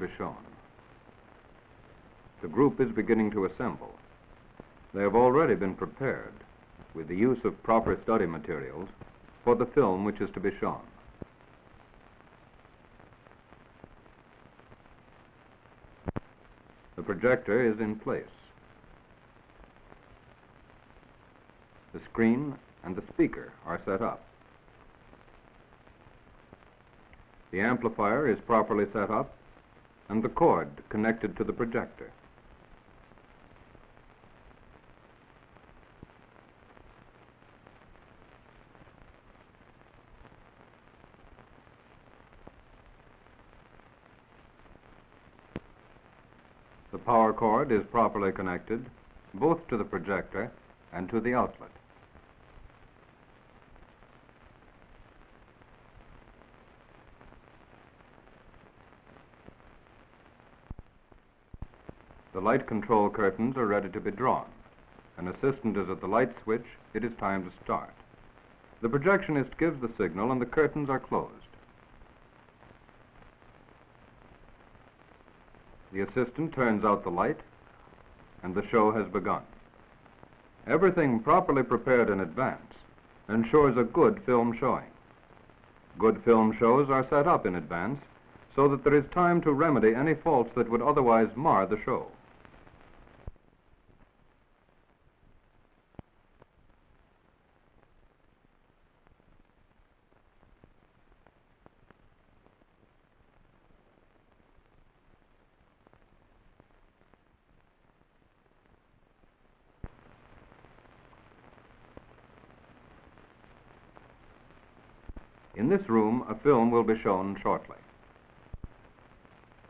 be shown. The group is beginning to assemble. They have already been prepared with the use of proper study materials for the film which is to be shown. The projector is in place. The screen and the speaker are set up. The amplifier is properly set up and the cord connected to the projector. The power cord is properly connected both to the projector and to the outlet. The light control curtains are ready to be drawn. An assistant is at the light switch. It is time to start. The projectionist gives the signal and the curtains are closed. The assistant turns out the light and the show has begun. Everything properly prepared in advance ensures a good film showing. Good film shows are set up in advance so that there is time to remedy any faults that would otherwise mar the show. In this room, a film will be shown shortly.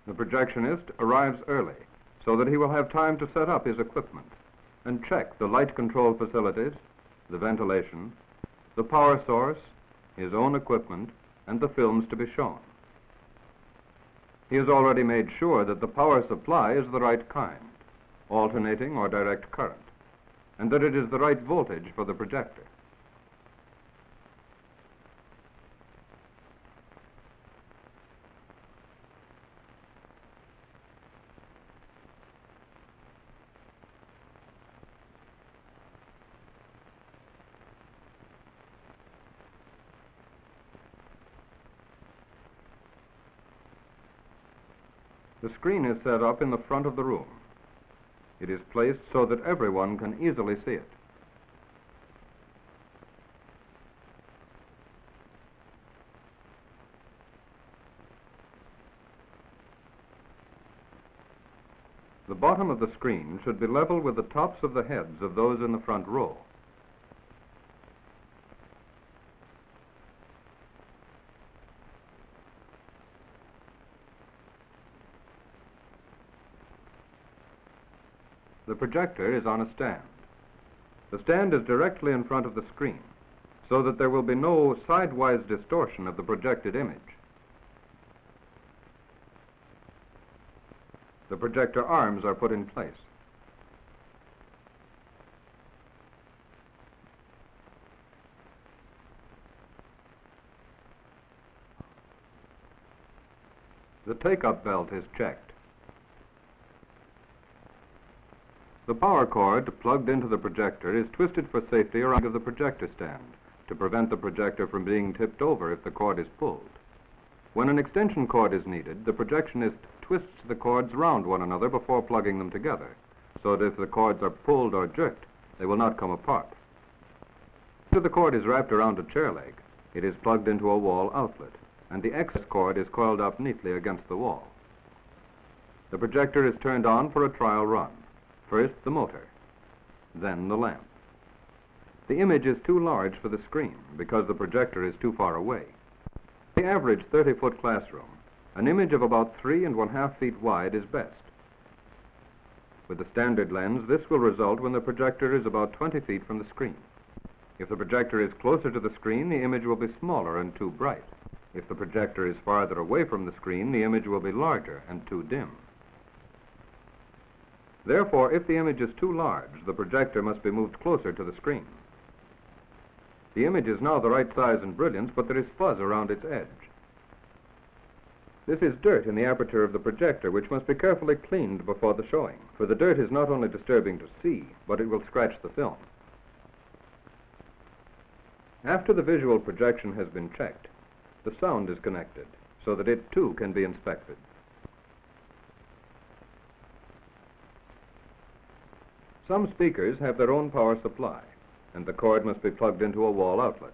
The projectionist arrives early so that he will have time to set up his equipment and check the light control facilities, the ventilation, the power source, his own equipment, and the films to be shown. He has already made sure that the power supply is the right kind, alternating or direct current, and that it is the right voltage for the projector. The screen is set up in the front of the room. It is placed so that everyone can easily see it. The bottom of the screen should be level with the tops of the heads of those in the front row. The projector is on a stand. The stand is directly in front of the screen, so that there will be no sidewise distortion of the projected image. The projector arms are put in place. The take-up belt is checked. The power cord plugged into the projector is twisted for safety around the projector stand to prevent the projector from being tipped over if the cord is pulled. When an extension cord is needed, the projectionist twists the cords round one another before plugging them together, so that if the cords are pulled or jerked, they will not come apart. After the cord is wrapped around a chair leg, it is plugged into a wall outlet, and the excess cord is coiled up neatly against the wall. The projector is turned on for a trial run. First the motor, then the lamp. The image is too large for the screen because the projector is too far away. In the average 30-foot classroom, an image of about 3½ feet wide is best. With the standard lens, this will result when the projector is about 20 feet from the screen. If the projector is closer to the screen, the image will be smaller and too bright. If the projector is farther away from the screen, the image will be larger and too dim. Therefore, if the image is too large, the projector must be moved closer to the screen. The image is now the right size and brilliance, but there is fuzz around its edge. This is dirt in the aperture of the projector, which must be carefully cleaned before the showing, for the dirt is not only disturbing to see, but it will scratch the film. After the visual projection has been checked, the sound is connected, so that it too can be inspected. Some speakers have their own power supply, and the cord must be plugged into a wall outlet.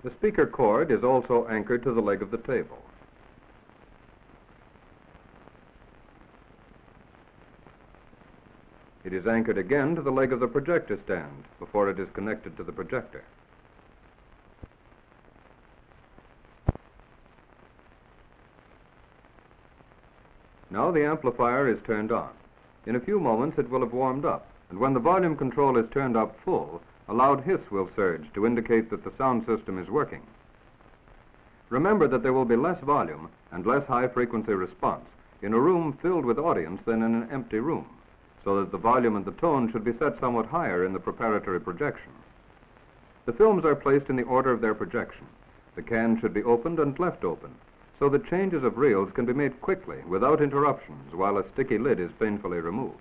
The speaker cord is also anchored to the leg of the table. It is anchored again to the leg of the projector stand before it is connected to the projector. Now the amplifier is turned on. In a few moments it will have warmed up, and when the volume control is turned up full, a loud hiss will surge to indicate that the sound system is working. Remember that there will be less volume and less high-frequency response in a room filled with audience than in an empty room, so that the volume and the tone should be set somewhat higher in the preparatory projection. The films are placed in the order of their projection. The can should be opened and left open, so that changes of reels can be made quickly without interruptions while a sticky lid is painfully removed.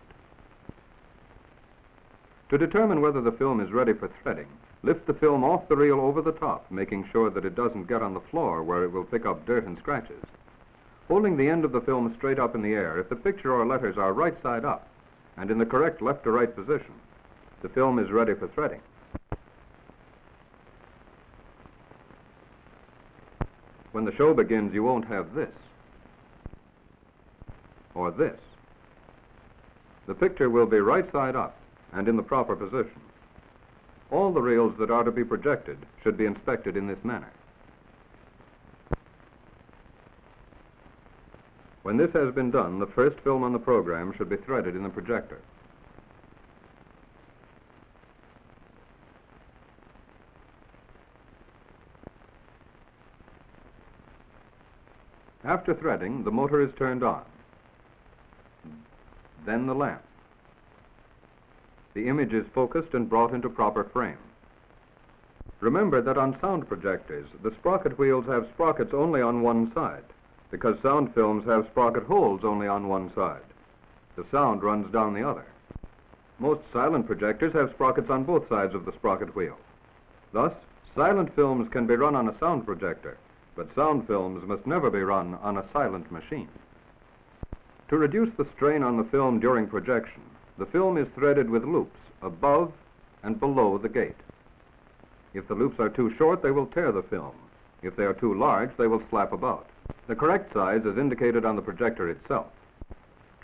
To determine whether the film is ready for threading, lift the film off the reel over the top, making sure that it doesn't get on the floor where it will pick up dirt and scratches. Holding the end of the film straight up in the air, if the picture or letters are right side up and in the correct left to right position, the film is ready for threading. When the show begins, you won't have this or this. The picture will be right side up and in the proper position. All the reels that are to be projected should be inspected in this manner. When this has been done, the first film on the program should be threaded in the projector. After threading, the motor is turned on. Then the lamp. The image is focused and brought into proper frame. Remember that on sound projectors, the sprocket wheels have sprockets only on one side, because sound films have sprocket holes only on one side. The sound runs down the other. Most silent projectors have sprockets on both sides of the sprocket wheel. Thus, silent films can be run on a sound projector, but sound films must never be run on a silent machine. To reduce the strain on the film during projection, the film is threaded with loops above and below the gate. If the loops are too short, they will tear the film. If they are too large, they will slap about. The correct size is indicated on the projector itself.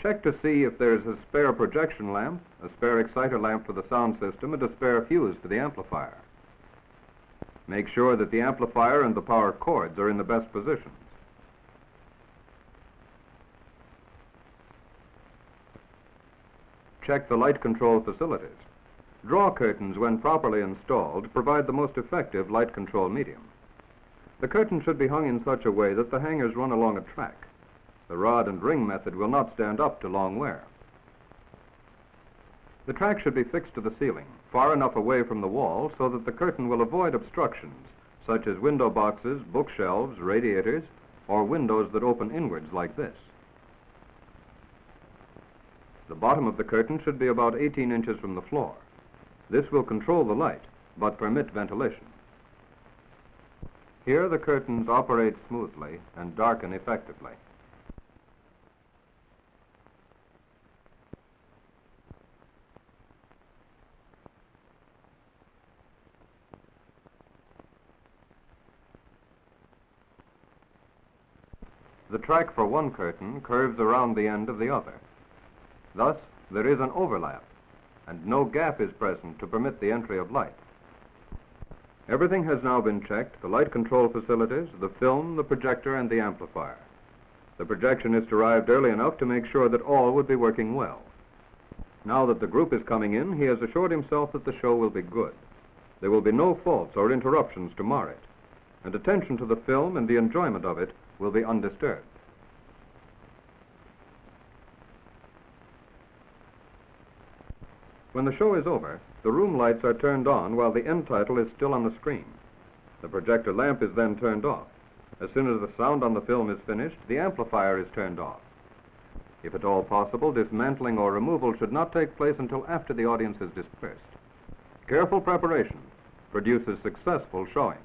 Check to see if there is a spare projection lamp, a spare exciter lamp for the sound system, and a spare fuse for the amplifier. Make sure that the amplifier and the power cords are in the best positions. Check the light control facilities. Draw curtains, when properly installed, provide the most effective light control medium. The curtain should be hung in such a way that the hangers run along a track. The rod and ring method will not stand up to long wear. The track should be fixed to the ceiling, far enough away from the wall so that the curtain will avoid obstructions, such as window boxes, bookshelves, radiators, or windows that open inwards like this. The bottom of the curtain should be about 18 inches from the floor. This will control the light, but permit ventilation. Here the curtains operate smoothly and darken effectively. The track for one curtain curves around the end of the other. Thus, there is an overlap, and no gap is present to permit the entry of light. Everything has now been checked: the light control facilities, the film, the projector, and the amplifier. The projectionist arrived early enough to make sure that all would be working well. Now that the group is coming in, he has assured himself that the show will be good. There will be no faults or interruptions to mar it, and attention to the film and the enjoyment of it will be undisturbed. When the show is over, the room lights are turned on while the end title is still on the screen. The projector lamp is then turned off. As soon as the sound on the film is finished, the amplifier is turned off. If at all possible, dismantling or removal should not take place until after the audience has dispersed. Careful preparation produces successful showing.